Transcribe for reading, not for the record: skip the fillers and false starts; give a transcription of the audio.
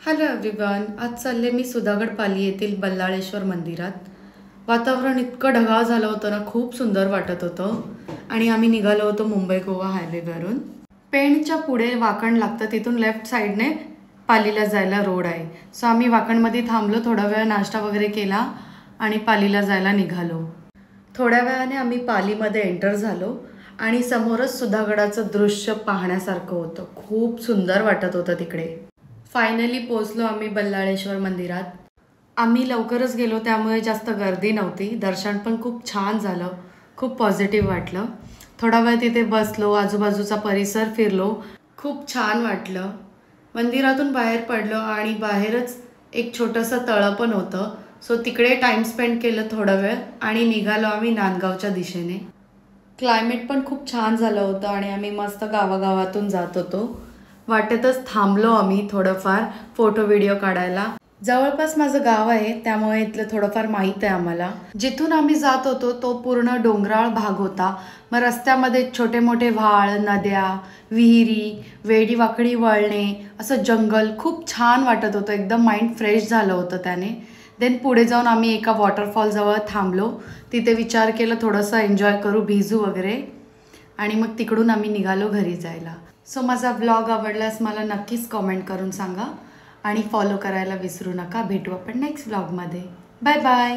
Hello everyone, आज चालले मी सुधागड पाली येथील बल्लाळेश्वर मंदिरात. वातावरण इतकं ढगाळ झालं होतं ना, खूप सुंदर वाटत होतं. आणि आम्ही निघालो होतो मुंबई गोवा हायवेवरून. पेणच्या पुढे वाकण लागतं, तिथून लेफ्ट साईडने पालीला जायला रोड आहे. सो आम्ही वाकणमध्ये थांबलो, थोडा वेळ नाश्ता वगैरे केला आणि पालीला जायला निघालो. थोड्या वेळाने आम्ही पालीमध्ये एंटर झालो आणि समोरच सुधागडाचं दृश्य पाहण्यासारखं होतं. खूप सुंदर वाटत होतं तिकडे. फायनली पोचलो आम्ही बल्लाळेश्वर मंदिरात. आम्ही लवकरच गेलो त्यामुळे जास्त गर्दी नव्हती. दर्शन पण खूप छान झालं, खूप पॉझिटिव्ह वाटलं. थोडा वेळ तिथे बसलो, आजूबाजूचा परिसर फिरलो, खूप छान वाटलं. मंदिरातून बाहेर पडलो आणि बाहेरच एक छोटंसं तळं पण होतं. सो तिकडे टाईम स्पेंड केलं थोडा वेळ आणि निघालो आम्ही नांदगावच्या दिशेने. क्लायमेट पण खूप छान झालं होतं आणि आम्ही मस्त गावागावातून जात होतो. वाटेतच थांबलो आम्ही थोडंफार फोटो व्हिडिओ काढायला. जवळपास माझं गाव आहे त्यामुळे इथलं थोडंफार माहीत आहे आम्हाला. जिथून आम्ही जात होतो तो पूर्ण डोंगराळ भाग होता. मग रस्त्यामध्ये छोटे मोठे व्हाळ, नद्या, विहिरी, वेडीवाकडी वळणे, असं जंगल खूप छान वाटत होतं. एकदम माइंड फ्रेश झालं होतं त्याने. देन पुढे जाऊन आम्ही एका वॉटरफॉलजवळ थांबलो. तिथे विचार केला थोडंसं एन्जॉय करू, भिजू वगैरे, आणि मग तिकडून आम्ही निघालो घरी जायला. सो माझा व्लॉग आवडल्यास मला नक्कीच कॉमेंट करून सांगा आणि फॉलो करायला विसरू नका. भेटू आपण नेक्स्ट व्लॉगमध्ये. Bye bye.